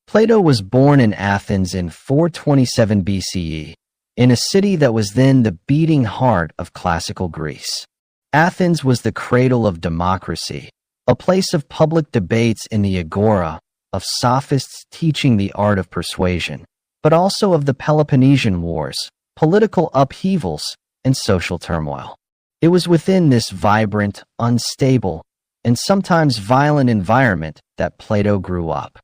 Plato was born in Athens in 427 BCE, in a city that was then the beating heart of classical Greece. Athens was the cradle of democracy, a place of public debates in the agora, of sophists teaching the art of persuasion, but also of the Peloponnesian Wars, political upheavals, and social turmoil. It was within this vibrant, unstable, and sometimes violent environment that Plato grew up.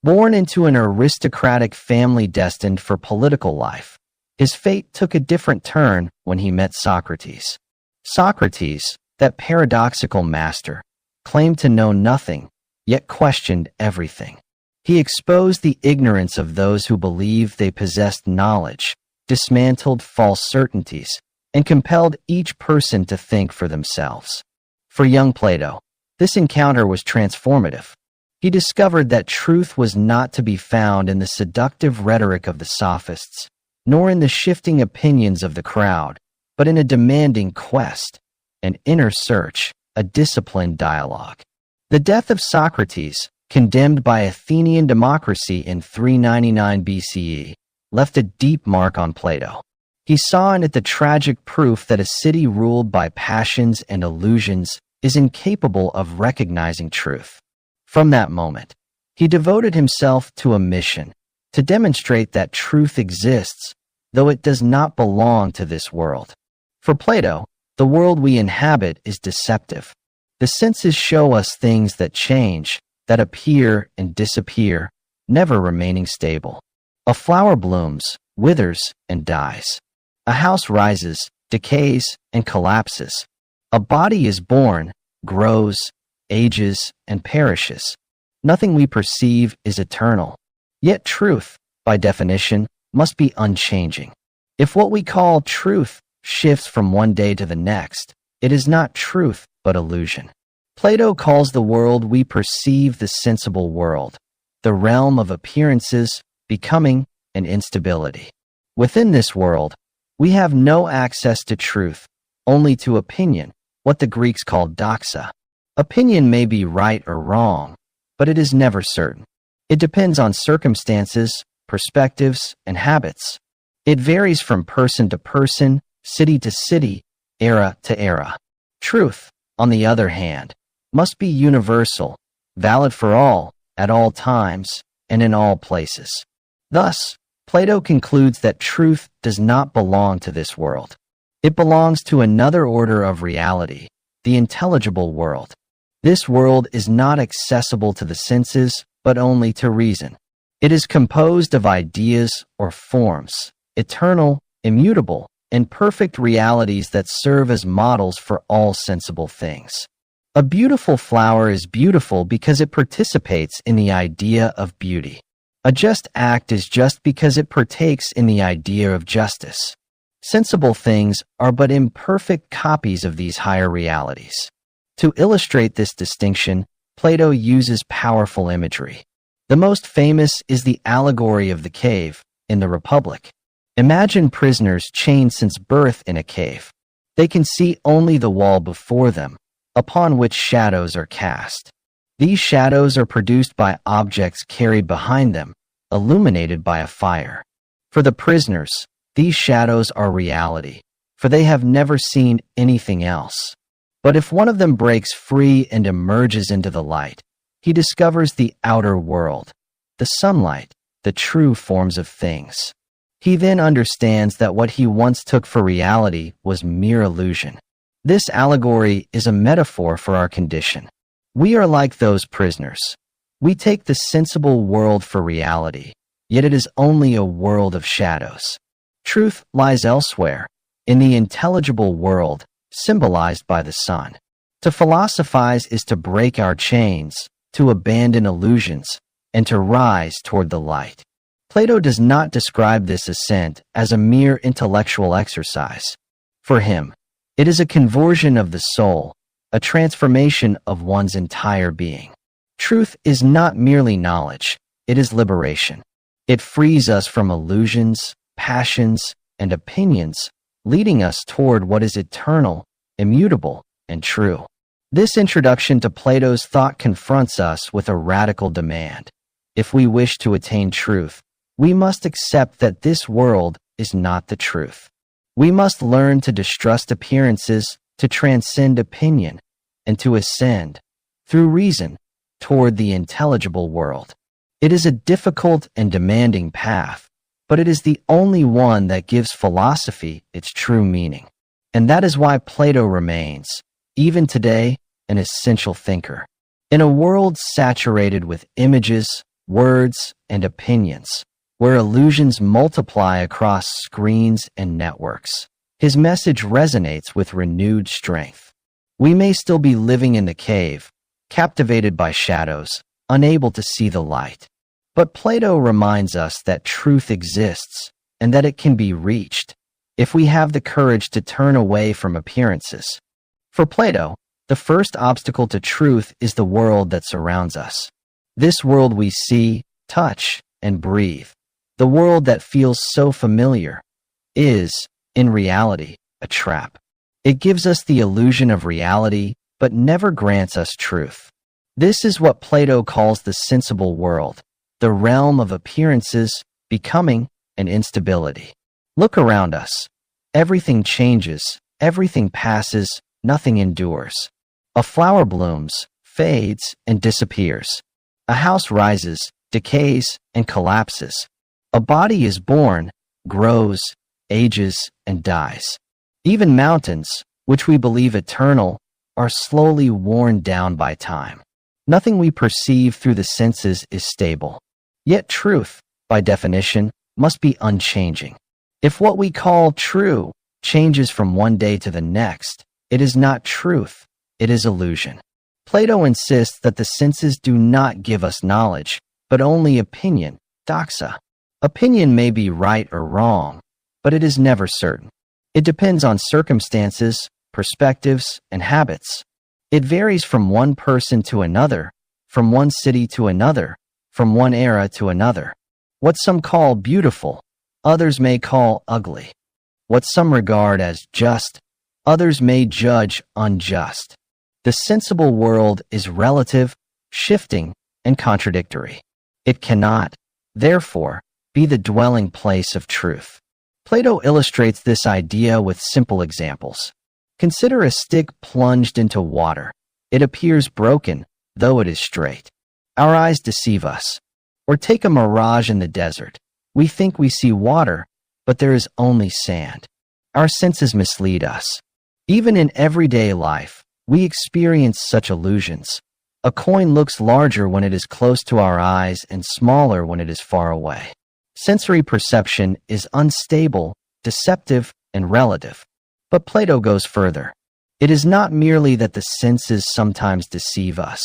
Born into an aristocratic family destined for political life, his fate took a different turn when he met Socrates. Socrates, that paradoxical master, claimed to know nothing, yet questioned everything. He exposed the ignorance of those who believed they possessed knowledge, dismantled false certainties, and compelled each person to think for themselves. For young Plato, this encounter was transformative. He discovered that truth was not to be found in the seductive rhetoric of the sophists, nor in the shifting opinions of the crowd, but in a demanding quest, an inner search, a disciplined dialogue. The death of Socrates, condemned by Athenian democracy in 399 BCE, left a deep mark on Plato. He saw in it the tragic proof that a city ruled by passions and illusions is incapable of recognizing truth. From that moment, he devoted himself to a mission, to demonstrate that truth exists, though it does not belong to this world. For Plato, the world we inhabit is deceptive. The senses show us things that change, that appear and disappear, never remaining stable. A flower blooms, withers, and dies. A house rises, decays, and collapses. A body is born, grows, ages, and perishes. Nothing we perceive is eternal. Yet truth, by definition, must be unchanging. If what we call truth shifts from one day to the next, it is not truth but illusion. Plato calls the world we perceive the sensible world, the realm of appearances, becoming, and instability. Within this world, we have no access to truth, only to opinion, what the Greeks called doxa. Opinion may be right or wrong, but it is never certain. It depends on circumstances, perspectives, and habits. It varies from person to person, city to city, era to era. Truth, on the other hand, must be universal, valid for all, at all times, and in all places. Thus, Plato concludes that truth does not belong to this world. It belongs to another order of reality, the intelligible world. This world is not accessible to the senses, but only to reason. It is composed of ideas or forms, eternal, immutable, and perfect realities that serve as models for all sensible things. A beautiful flower is beautiful because it participates in the idea of beauty. A just act is just because it partakes in the idea of justice. Sensible things are but imperfect copies of these higher realities. To illustrate this distinction, Plato uses powerful imagery. The most famous is the allegory of the cave in the Republic. Imagine prisoners chained since birth in a cave. They can see only the wall before them, upon which shadows are cast. These shadows are produced by objects carried behind them, illuminated by a fire. For the prisoners, these shadows are reality, for they have never seen anything else. But if one of them breaks free and emerges into the light, he discovers the outer world, the sunlight, the true forms of things. He then understands that what he once took for reality was mere illusion. This allegory is a metaphor for our condition. We are like those prisoners. We take the sensible world for reality, yet it is only a world of shadows. Truth lies elsewhere, in the intelligible world, symbolized by the sun. To philosophize is to break our chains, to abandon illusions, and to rise toward the light. Plato does not describe this ascent as a mere intellectual exercise. For him, it is a conversion of the soul, a transformation of one's entire being. Truth is not merely knowledge, it is liberation. It frees us from illusions, passions, and opinions, leading us toward what is eternal, immutable, and true. This introduction to Plato's thought confronts us with a radical demand. If we wish to attain truth, we must accept that this world is not the truth. We must learn to distrust appearances, to transcend opinion, and to ascend, through reason, toward the intelligible world. It is a difficult and demanding path, but it is the only one that gives philosophy its true meaning. And that is why Plato remains, even today, an essential thinker. In a world saturated with images, words, and opinions, where illusions multiply across screens and networks, his message resonates with renewed strength. We may still be living in the cave, captivated by shadows, unable to see the light. But Plato reminds us that truth exists and that it can be reached if we have the courage to turn away from appearances. For Plato, the first obstacle to truth is the world that surrounds us. This world we see, touch, and breathe, the world that feels so familiar, is, in reality, a trap. It gives us the illusion of reality, but never grants us truth. This is what Plato calls the sensible world, the realm of appearances, becoming, and instability. Look around us. Everything changes, everything passes, nothing endures. A flower blooms, fades, and disappears. A house rises, decays, and collapses. A body is born, grows, ages, and dies. Even mountains, which we believe eternal, are slowly worn down by time. Nothing we perceive through the senses is stable. Yet truth, by definition, must be unchanging. If what we call true changes from one day to the next, it is not truth, it is illusion. Plato insists that the senses do not give us knowledge, but only opinion, doxa. Opinion may be right or wrong, but it is never certain. It depends on circumstances, perspectives, and habits. It varies from one person to another, from one city to another, from one era to another. What some call beautiful, others may call ugly. What some regard as just, others may judge unjust. The sensible world is relative, shifting, and contradictory. It cannot, therefore, be the dwelling place of truth. Plato illustrates this idea with simple examples. Consider a stick plunged into water. It appears broken, though it is straight. Our eyes deceive us. Or take a mirage in the desert. We think we see water, but there is only sand. Our senses mislead us. Even in everyday life, we experience such illusions. A coin looks larger when it is close to our eyes and smaller when it is far away. Sensory perception is unstable, deceptive, and relative. But Plato goes further. It is not merely that the senses sometimes deceive us.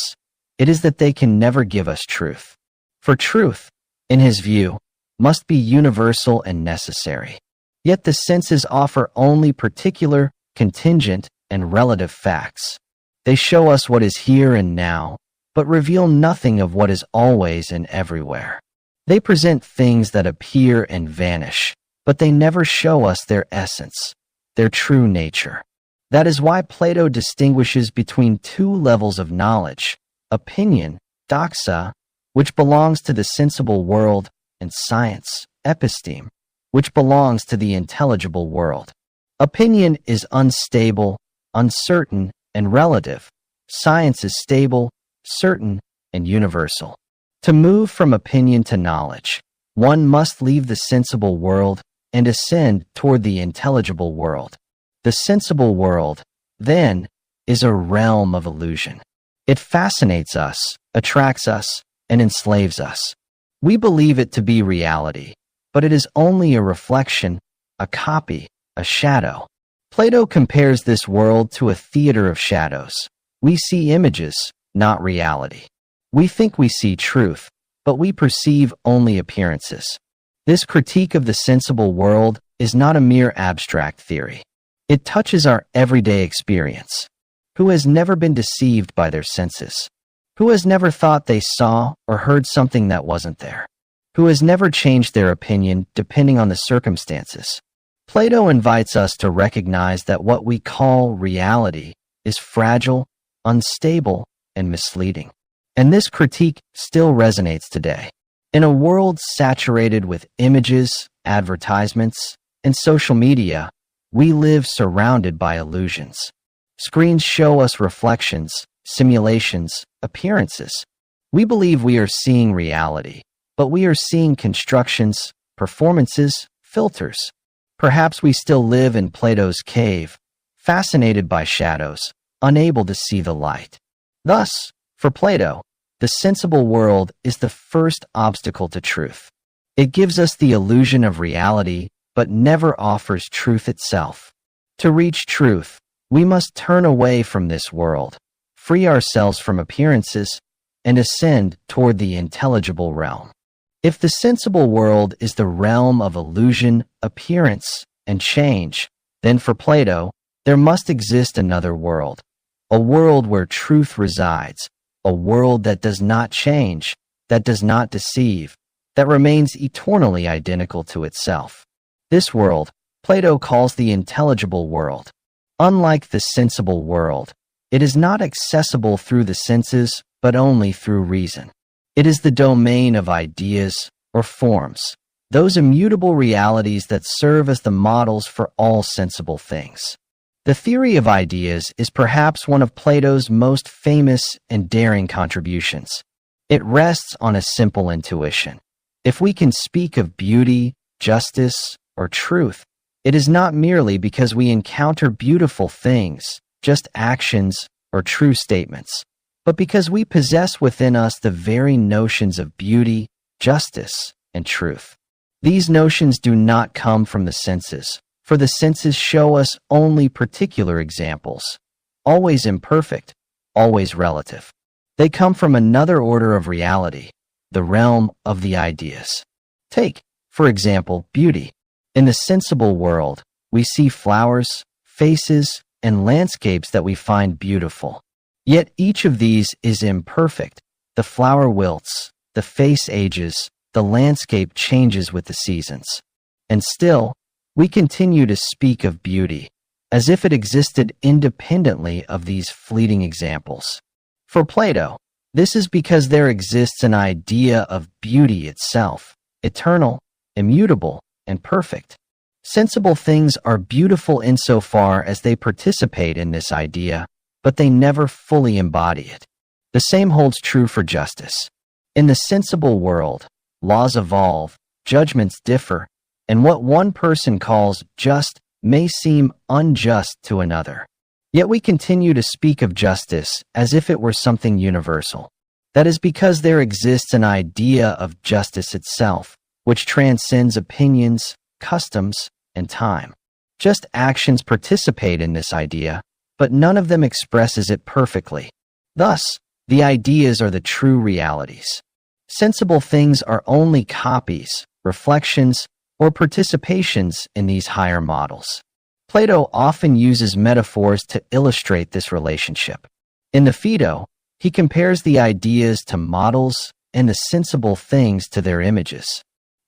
It is that they can never give us truth. For truth, in his view, must be universal and necessary. Yet the senses offer only particular, contingent, and relative facts. They show us what is here and now, but reveal nothing of what is always and everywhere. They present things that appear and vanish, but they never show us their essence, their true nature. That is why Plato distinguishes between two levels of knowledge: opinion, doxa, which belongs to the sensible world, and science, episteme, which belongs to the intelligible world. Opinion is unstable, uncertain, and relative. Science is stable, certain, and universal. To move from opinion to knowledge, one must leave the sensible world and ascend toward the intelligible world. The sensible world, then, is a realm of illusion. It fascinates us, attracts us, and enslaves us. We believe it to be reality, but it is only a reflection, a copy, a shadow. Plato compares this world to a theater of shadows. We see images, not reality. We think we see truth, but we perceive only appearances. This critique of the sensible world is not a mere abstract theory. It touches our everyday experience. Who has never been deceived by their senses? Who has never thought they saw or heard something that wasn't there? Who has never changed their opinion depending on the circumstances? Plato invites us to recognize that what we call reality is fragile, unstable, and misleading. And this critique still resonates today. In a world saturated with images, advertisements, and social media, we live surrounded by illusions. Screens show us reflections, simulations, appearances. We believe we are seeing reality, but we are seeing constructions, performances, filters. Perhaps we still live in Plato's cave, fascinated by shadows, unable to see the light. Thus, for Plato, the sensible world is the first obstacle to truth. It gives us the illusion of reality, but never offers truth itself. To reach truth, we must turn away from this world, free ourselves from appearances, and ascend toward the intelligible realm. If the sensible world is the realm of illusion, appearance, and change, then for Plato, there must exist another world, a world where truth resides, a world that does not change, that does not deceive, that remains eternally identical to itself. This world, Plato calls the intelligible world. Unlike the sensible world, it is not accessible through the senses, but only through reason. It is the domain of ideas or forms, those immutable realities that serve as the models for all sensible things. The theory of ideas is perhaps one of Plato's most famous and daring contributions. It rests on a simple intuition. If we can speak of beauty, justice, or truth, it is not merely because we encounter beautiful things, just actions or true statements, but because we possess within us the very notions of beauty, justice, and truth. These notions do not come from the senses, for the senses show us only particular examples, always imperfect, always relative. They come from another order of reality, the realm of the ideas. Take, for example, beauty. In the sensible world, we see flowers, faces, and landscapes that we find beautiful. Yet each of these is imperfect. The flower wilts, the face ages, the landscape changes with the seasons. And still, we continue to speak of beauty, as if it existed independently of these fleeting examples. For Plato, this is because there exists an idea of beauty itself, eternal, immutable, and perfect. Sensible things are beautiful insofar as they participate in this idea, but they never fully embody it. The same holds true for justice. In the sensible world, laws evolve, judgments differ, and what one person calls just may seem unjust to another. Yet we continue to speak of justice as if it were something universal. That is because there exists an idea of justice itself, which transcends opinions, customs, and time. Just actions participate in this idea, but none of them expresses it perfectly. Thus, the ideas are the true realities. Sensible things are only copies, reflections, or participations in these higher models. Plato often uses metaphors to illustrate this relationship. In the Phaedo, he compares the ideas to models and the sensible things to their images.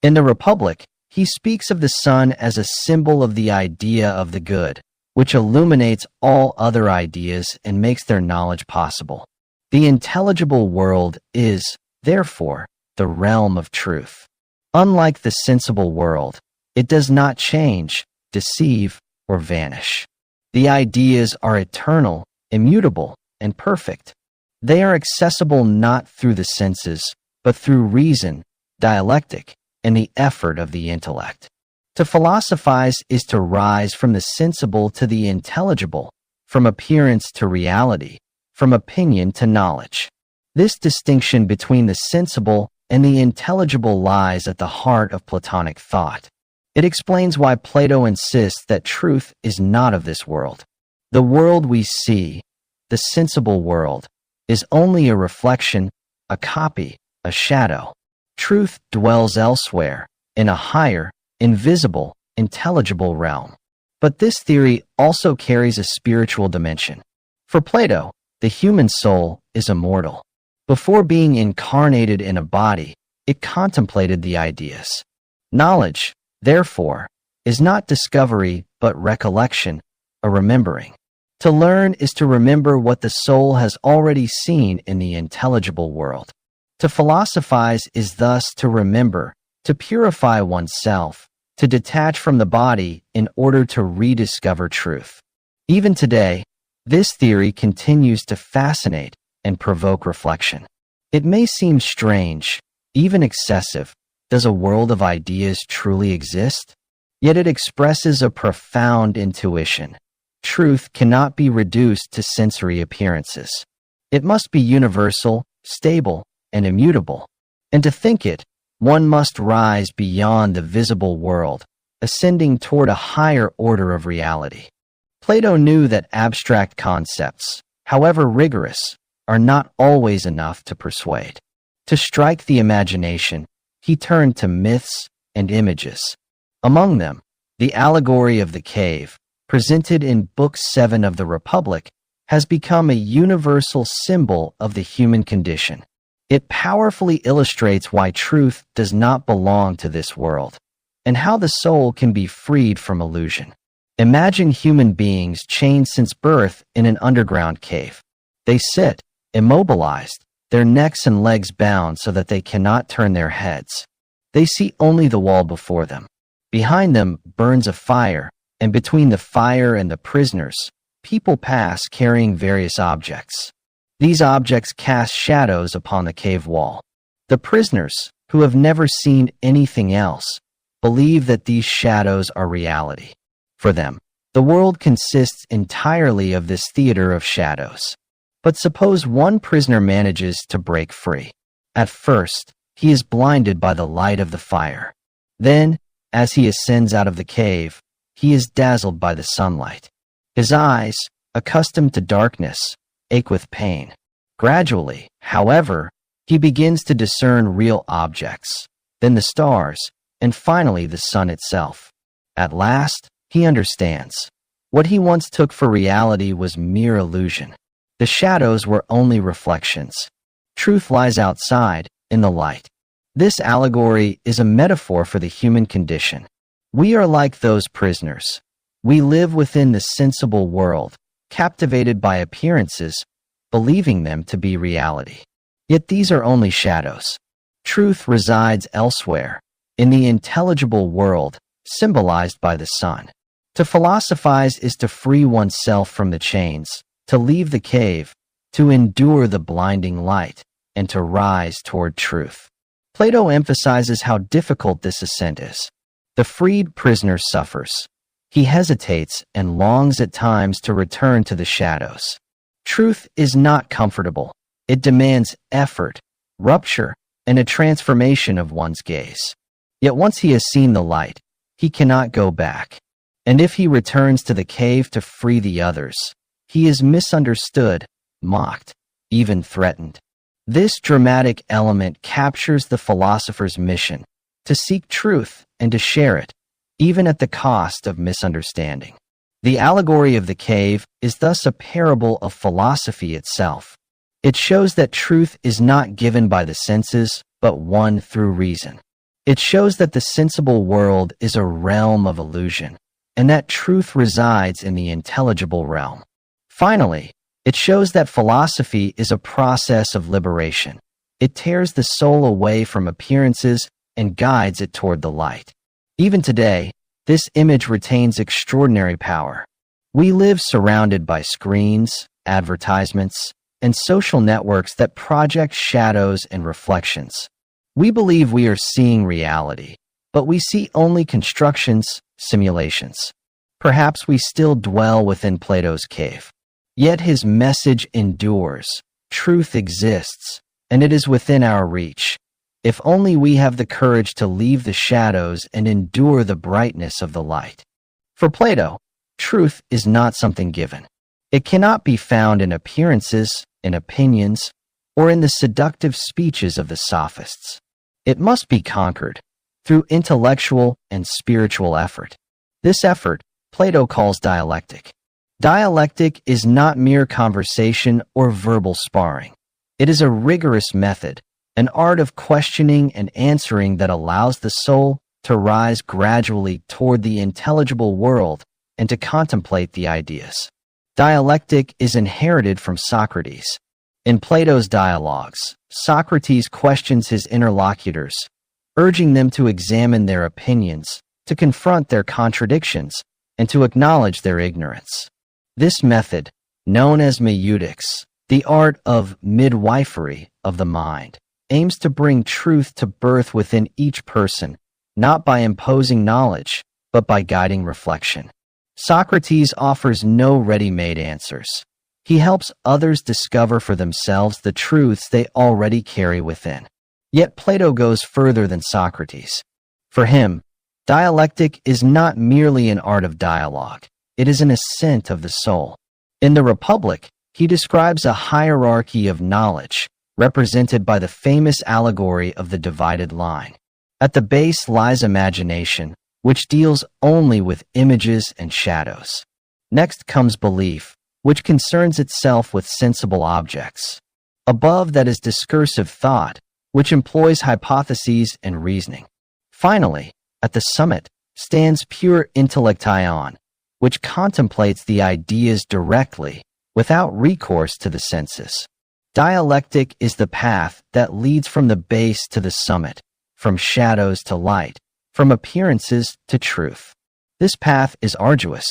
In the Republic, he speaks of the sun as a symbol of the idea of the good, which illuminates all other ideas and makes their knowledge possible. The intelligible world is, therefore, the realm of truth. Unlike the sensible world, it does not change, deceive, or vanish. The ideas are eternal, immutable, and perfect. They are accessible not through the senses, but through reason, dialectic, and the effort of the intellect. To philosophize is to rise from the sensible to the intelligible, from appearance to reality, from opinion to knowledge. This distinction between the sensible and the intelligible lies at the heart of Platonic thought. It explains why Plato insists that truth is not of this world. The world we see, the sensible world, is only a reflection, a copy, a shadow. Truth dwells elsewhere, in a higher, invisible, intelligible realm. But this theory also carries a spiritual dimension. For Plato, the human soul is immortal. Before being incarnated in a body, it contemplated the ideas. Knowledge, therefore, is not discovery but recollection, a remembering. To learn is to remember what the soul has already seen in the intelligible world. To philosophize is thus to remember, to purify oneself, to detach from the body in order to rediscover truth. Even today, this theory continues to fascinate and provoke reflection. It may seem strange, even excessive. Does a world of ideas truly exist? Yet it expresses a profound intuition. Truth cannot be reduced to sensory appearances. It must be universal, stable, and immutable. And to think it, one must rise beyond the visible world, ascending toward a higher order of reality. Plato knew that abstract concepts, however rigorous, are not always enough to persuade. To strike the imagination, he turned to myths and images. Among them, the allegory of the cave, presented in Book 7 of the Republic, has become a universal symbol of the human condition. It powerfully illustrates why truth does not belong to this world, and how the soul can be freed from illusion. Imagine human beings chained since birth in an underground cave. They sit, immobilized, their necks and legs bound so that they cannot turn their heads. They see only the wall before them. Behind them burns a fire, and between the fire and the prisoners, people pass carrying various objects. These objects cast shadows upon the cave wall. The prisoners, who have never seen anything else, believe that these shadows are reality. For them, the world consists entirely of this theater of shadows. But suppose one prisoner manages to break free. At first, he is blinded by the light of the fire. Then, as he ascends out of the cave, he is dazzled by the sunlight. His eyes, accustomed to darkness, ache with pain. Gradually, however, he begins to discern real objects, then the stars, and finally the sun itself. At last, he understands. What he once took for reality was mere illusion. The shadows were only reflections. Truth lies outside, in the light. This allegory is a metaphor for the human condition. We are like those prisoners. We live within the sensible world, captivated by appearances, believing them to be reality. Yet these are only shadows. Truth resides elsewhere, in the intelligible world, symbolized by the sun. To philosophize is to free oneself from the chains, to leave the cave, to endure the blinding light, and to rise toward truth. Plato emphasizes how difficult this ascent is. The freed prisoner suffers. He hesitates and longs at times to return to the shadows. Truth is not comfortable. It demands effort, rupture, and a transformation of one's gaze. Yet once he has seen the light, he cannot go back. And if he returns to the cave to free the others, he is misunderstood, mocked, even threatened. This dramatic element captures the philosopher's mission, to seek truth and to share it, even at the cost of misunderstanding. The allegory of the cave is thus a parable of philosophy itself. It shows that truth is not given by the senses, but won through reason. It shows that the sensible world is a realm of illusion, and that truth resides in the intelligible realm. Finally, it shows that philosophy is a process of liberation. It tears the soul away from appearances and guides it toward the light. Even today, this image retains extraordinary power. We live surrounded by screens, advertisements, and social networks that project shadows and reflections. We believe we are seeing reality, but we see only constructions, simulations. Perhaps we still dwell within Plato's cave. Yet his message endures. Truth exists, and it is within our reach. If only we have the courage to leave the shadows and endure the brightness of the light. For Plato, truth is not something given. It cannot be found in appearances, in opinions, or in the seductive speeches of the sophists. It must be conquered through intellectual and spiritual effort. This effort, Plato calls dialectic. Dialectic is not mere conversation or verbal sparring. It is a rigorous method, an art of questioning and answering that allows the soul to rise gradually toward the intelligible world and to contemplate the ideas. Dialectic is inherited from Socrates. In Plato's dialogues, Socrates questions his interlocutors, urging them to examine their opinions, to confront their contradictions, and to acknowledge their ignorance. This method, known as meutics, the art of midwifery of the mind, aims to bring truth to birth within each person, not by imposing knowledge, but by guiding reflection. Socrates offers no ready-made answers. He helps others discover for themselves the truths they already carry within. Yet Plato goes further than Socrates. For him, dialectic is not merely an art of dialogue, it is an ascent of the soul. In the Republic, he describes a hierarchy of knowledge, represented by the famous allegory of the divided line. At the base lies imagination, which deals only with images and shadows. Next comes belief, which concerns itself with sensible objects. Above that is discursive thought, which employs hypotheses and reasoning. Finally, at the summit, stands pure intellection, which contemplates the ideas directly, without recourse to the senses. Dialectic is the path that leads from the base to the summit, from shadows to light, from appearances to truth. This path is arduous.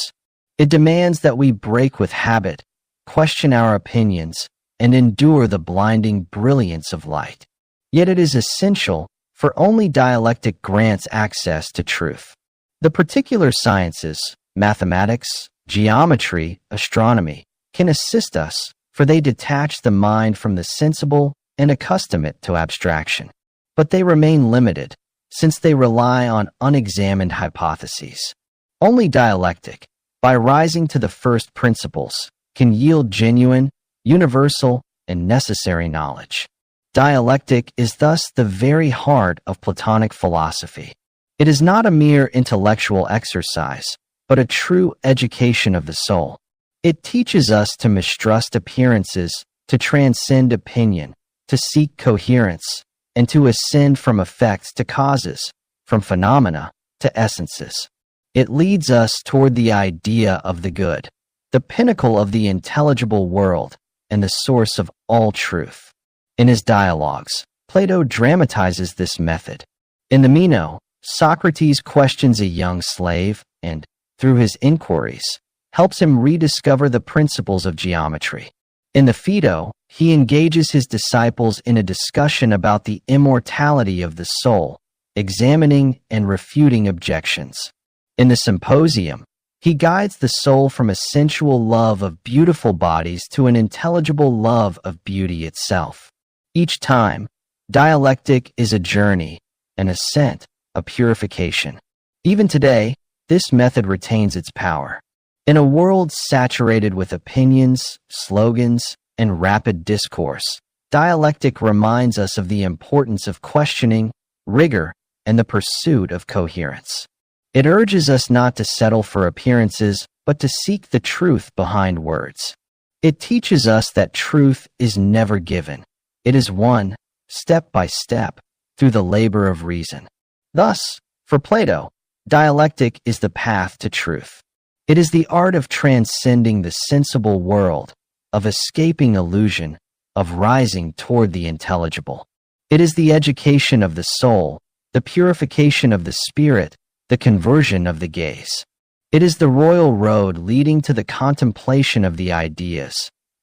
It demands that we break with habit, question our opinions, and endure the blinding brilliance of light. Yet it is essential, for only dialectic grants access to truth. The particular sciences, mathematics, geometry, astronomy, can assist us, for they detach the mind from the sensible and accustom it to abstraction. But they remain limited, since they rely on unexamined hypotheses. Only dialectic, by rising to the first principles, can yield genuine, universal, and necessary knowledge. Dialectic is thus the very heart of Platonic philosophy. It is not a mere intellectual exercise, but a true education of the soul. It teaches us to mistrust appearances, to transcend opinion, to seek coherence, and to ascend from effects to causes, from phenomena to essences. It leads us toward the idea of the good, the pinnacle of the intelligible world, and the source of all truth. In his dialogues, Plato dramatizes this method. In the Meno, Socrates questions a young slave and, through his inquiries, helps him rediscover the principles of geometry. In the Phaedo, he engages his disciples in a discussion about the immortality of the soul, examining and refuting objections. In the Symposium, he guides the soul from a sensual love of beautiful bodies to an intelligible love of beauty itself. Each time, dialectic is a journey, an ascent, a purification. Even today, this method retains its power. In a world saturated with opinions, slogans, and rapid discourse, dialectic reminds us of the importance of questioning, rigor, and the pursuit of coherence. It urges us not to settle for appearances, but to seek the truth behind words. It teaches us that truth is never given. It is won, step by step, through the labor of reason. Thus, for Plato, dialectic is the path to truth. It is the art of transcending the sensible world, of escaping illusion, of rising toward the intelligible. It is the education of the soul, the purification of the spirit, the conversion of the gaze. It is the royal road leading to the contemplation of the ideas,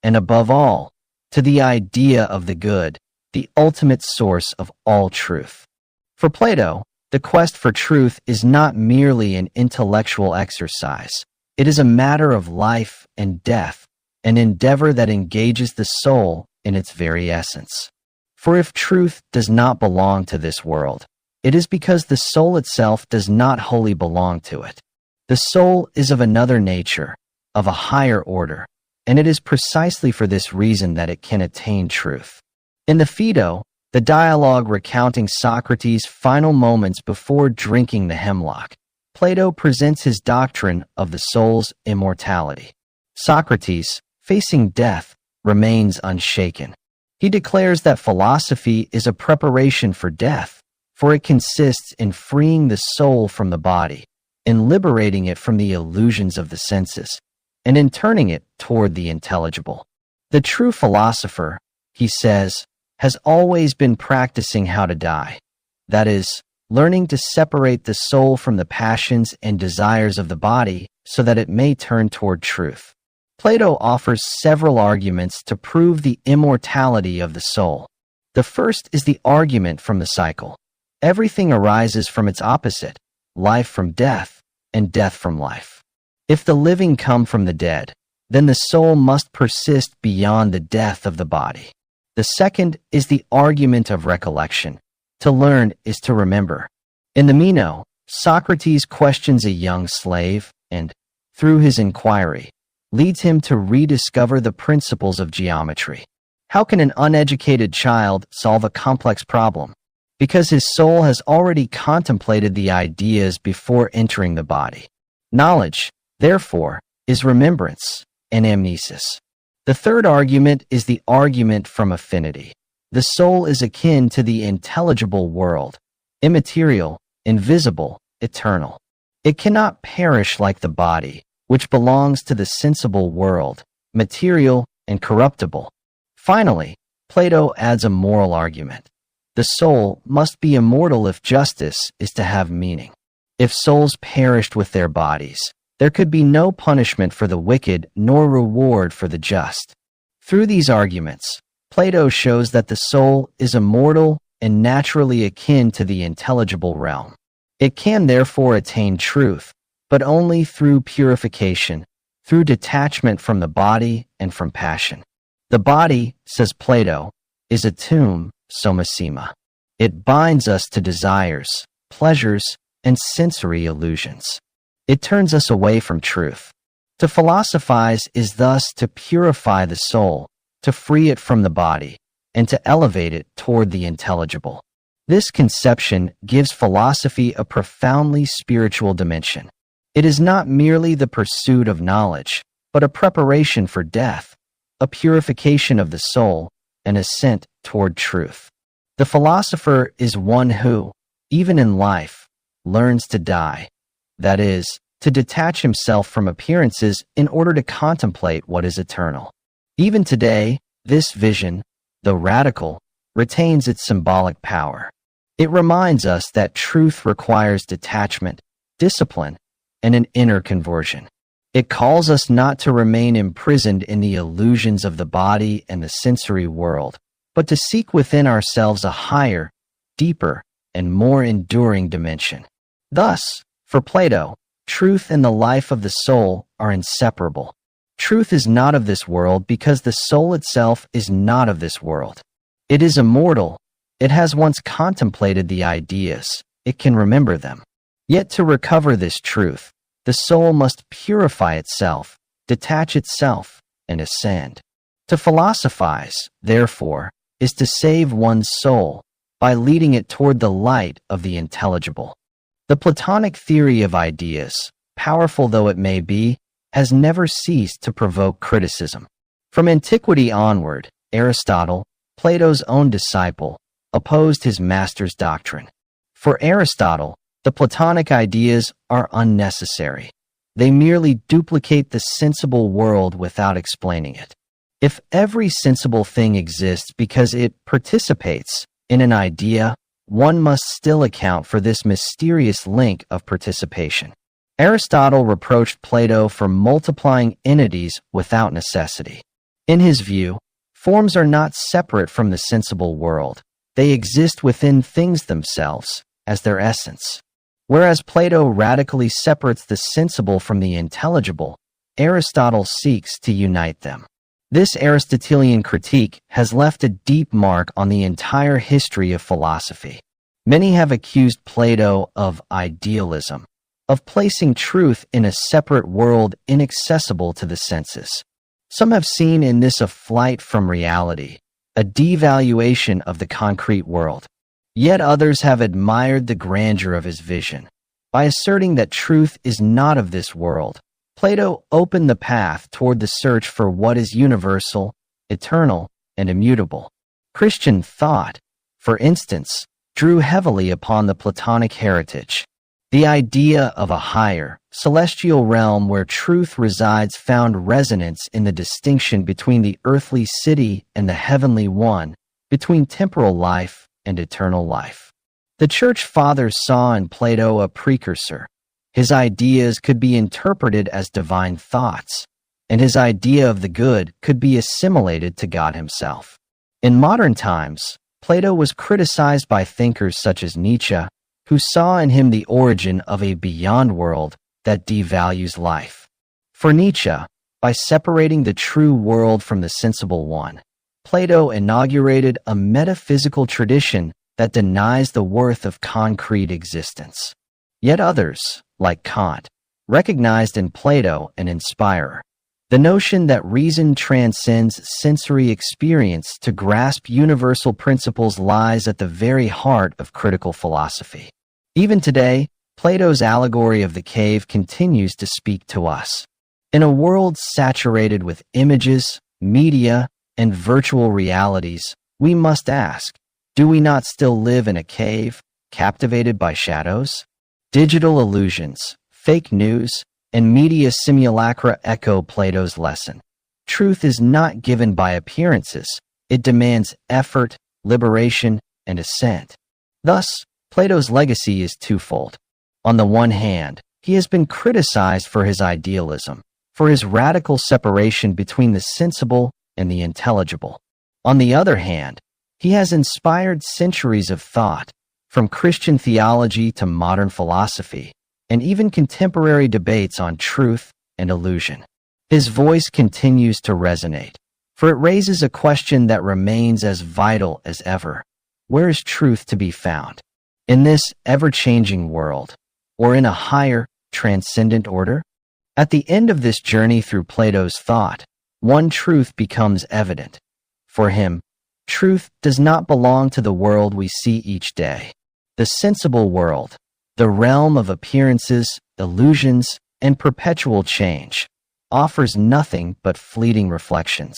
and above all, to the idea of the good, the ultimate source of all truth. For Plato, the quest for truth is not merely an intellectual exercise. It is a matter of life and death, an endeavor that engages the soul in its very essence. For if truth does not belong to this world, it is because the soul itself does not wholly belong to it. The soul is of another nature, of a higher order, and it is precisely for this reason that it can attain truth. In the Phaedo, the dialogue recounting Socrates' final moments before drinking the hemlock, Plato presents his doctrine of the soul's immortality. Socrates, facing death, remains unshaken. He declares that philosophy is a preparation for death, for it consists in freeing the soul from the body, in liberating it from the illusions of the senses, and in turning it toward the intelligible. The true philosopher, he says, has always been practicing how to die. That is, learning to separate the soul from the passions and desires of the body so that it may turn toward truth. Plato offers several arguments to prove the immortality of the soul. The first is the argument from the cycle. Everything arises from its opposite, life from death, and death from life. If the living come from the dead, then the soul must persist beyond the death of the body. The second is the argument of recollection. To learn is to remember. In the Meno, Socrates questions a young slave and, through his inquiry, leads him to rediscover the principles of geometry. How can an uneducated child solve a complex problem? Because his soul has already contemplated the ideas before entering the body. Knowledge, therefore, is remembrance and amnesis. The third argument is the argument from affinity. The soul is akin to the intelligible world, immaterial, invisible, eternal. It cannot perish like the body, which belongs to the sensible world, material and corruptible. Finally, Plato adds a moral argument. The soul must be immortal if justice is to have meaning. If souls perished with their bodies, there could be no punishment for the wicked nor reward for the just. Through these arguments, Plato shows that the soul is immortal and naturally akin to the intelligible realm. It can therefore attain truth, but only through purification, through detachment from the body and from passion. The body, says Plato, is a tomb, somacema. It binds us to desires, pleasures, and sensory illusions. It turns us away from truth. To philosophize is thus to purify the soul, to free it from the body, and to elevate it toward the intelligible. This conception gives philosophy a profoundly spiritual dimension. It is not merely the pursuit of knowledge, but a preparation for death, a purification of the soul, an ascent toward truth. The philosopher is one who, even in life, learns to die, that is, to detach himself from appearances in order to contemplate what is eternal. Even today, this vision, though radical, retains its symbolic power. It reminds us that truth requires detachment, discipline, and an inner conversion. It calls us not to remain imprisoned in the illusions of the body and the sensory world, but to seek within ourselves a higher, deeper, and more enduring dimension. Thus, for Plato, truth and the life of the soul are inseparable. Truth is not of this world because the soul itself is not of this world. It is immortal. It has once contemplated the ideas. It can remember them. Yet to recover this truth, the soul must purify itself, detach itself, and ascend. To philosophize, therefore, is to save one's soul by leading it toward the light of the intelligible. The Platonic theory of ideas, powerful though it may be, has never ceased to provoke criticism. From antiquity onward, Aristotle, Plato's own disciple, opposed his master's doctrine. For Aristotle, the Platonic ideas are unnecessary. They merely duplicate the sensible world without explaining it. If every sensible thing exists because it participates in an idea, one must still account for this mysterious link of participation. Aristotle reproached Plato for multiplying entities without necessity. In his view, forms are not separate from the sensible world. They exist within things themselves, as their essence. Whereas Plato radically separates the sensible from the intelligible, Aristotle seeks to unite them. This Aristotelian critique has left a deep mark on the entire history of philosophy. Many have accused Plato of idealism, of placing truth in a separate world inaccessible to the senses. Some have seen in this a flight from reality, a devaluation of the concrete world. Yet others have admired the grandeur of his vision. By asserting that truth is not of this world, Plato opened the path toward the search for what is universal, eternal, and immutable. Christian thought, for instance, drew heavily upon the Platonic heritage. The idea of a higher, celestial realm where truth resides found resonance in the distinction between the earthly city and the heavenly one, between temporal life and eternal life. The Church Fathers saw in Plato a precursor. His ideas could be interpreted as divine thoughts, and his idea of the good could be assimilated to God himself. In modern times, Plato was criticized by thinkers such as Nietzsche, who saw in him the origin of a beyond world that devalues life. For Nietzsche, by separating the true world from the sensible one, Plato inaugurated a metaphysical tradition that denies the worth of concrete existence. Yet others, like Kant, recognized in Plato an inspirer. The notion that reason transcends sensory experience to grasp universal principles lies at the very heart of critical philosophy. Even today, Plato's allegory of the cave continues to speak to us. In a world saturated with images, media, and virtual realities, we must ask, do we not still live in a cave, captivated by shadows? Digital illusions, fake news, and media simulacra echo Plato's lesson. Truth is not given by appearances. It demands effort, liberation, and ascent. Thus, Plato's legacy is twofold. On the one hand, he has been criticized for his idealism, for his radical separation between the sensible and the intelligible. On the other hand, he has inspired centuries of thought, from Christian theology to modern philosophy, and even contemporary debates on truth and illusion. His voice continues to resonate, for it raises a question that remains as vital as ever. Where is truth to be found? In this ever-changing world, or in a higher, transcendent order? At the end of this journey through Plato's thought, one truth becomes evident. For him, truth does not belong to the world we see each day. The sensible world, the realm of appearances, illusions, and perpetual change, offers nothing but fleeting reflections.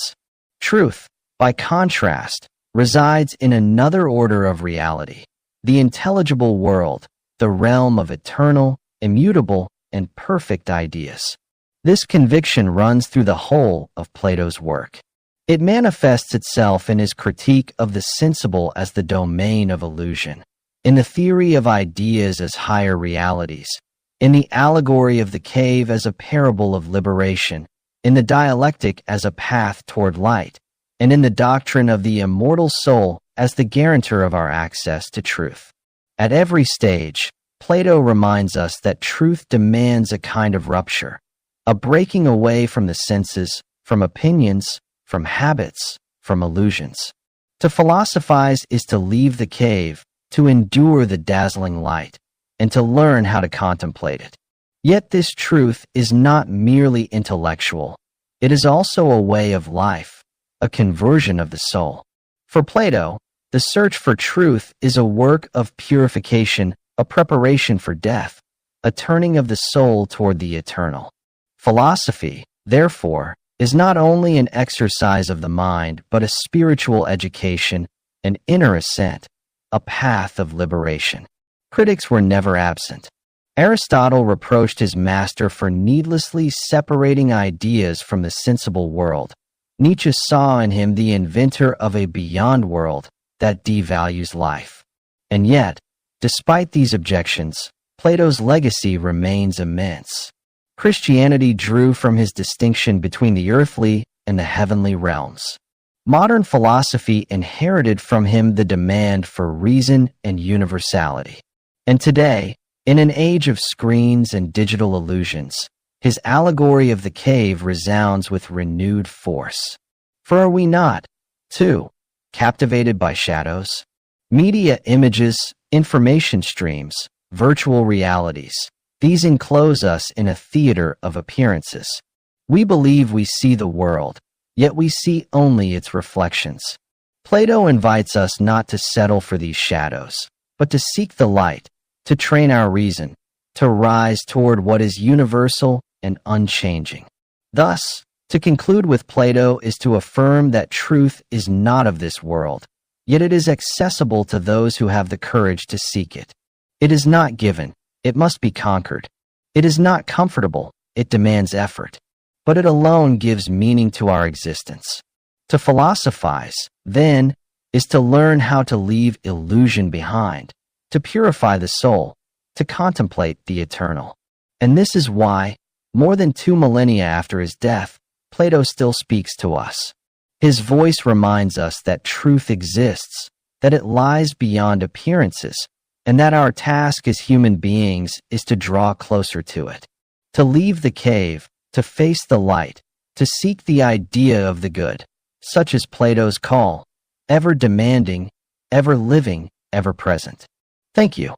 Truth, by contrast, resides in another order of reality, the intelligible world, the realm of eternal, immutable, and perfect ideas. This conviction runs through the whole of Plato's work. It manifests itself in his critique of the sensible as the domain of illusion, in the theory of ideas as higher realities, in the allegory of the cave as a parable of liberation, in the dialectic as a path toward light, and in the doctrine of the immortal soul as the guarantor of our access to truth. At every stage, Plato reminds us that truth demands a kind of rupture, a breaking away from the senses, from opinions, from habits, from illusions. To philosophize is to leave the cave, to endure the dazzling light, and to learn how to contemplate it. Yet this truth is not merely intellectual. It is also a way of life, a conversion of the soul. For Plato, the search for truth is a work of purification, a preparation for death, a turning of the soul toward the eternal. Philosophy, therefore, is not only an exercise of the mind, but a spiritual education, an inner ascent, a path of liberation. Critics were never absent. Aristotle reproached his master for needlessly separating ideas from the sensible world. Nietzsche saw in him the inventor of a beyond world that devalues life. And yet, despite these objections, Plato's legacy remains immense. Christianity drew from his distinction between the earthly and the heavenly realms. Modern philosophy inherited from him the demand for reason and universality. And today, in an age of screens and digital illusions, his allegory of the cave resounds with renewed force. For are we not, too, captivated by shadows? Media images, information streams, virtual realities, these enclose us in a theater of appearances. We believe we see the world, yet we see only its reflections. Plato invites us not to settle for these shadows, but to seek the light, to train our reason, to rise toward what is universal and unchanging. Thus, to conclude with Plato is to affirm that truth is not of this world, yet it is accessible to those who have the courage to seek it. It is not given, it must be conquered. It is not comfortable, it demands effort, but it alone gives meaning to our existence. To philosophize, then, is to learn how to leave illusion behind, to purify the soul, to contemplate the eternal. And this is why, more than 2 millennia after his death, Plato still speaks to us. His voice reminds us that truth exists, that it lies beyond appearances, and that our task as human beings is to draw closer to it, to leave the cave, to face the light, to seek the idea of the good, such as Plato's call, ever demanding, ever living, ever present. Thank you.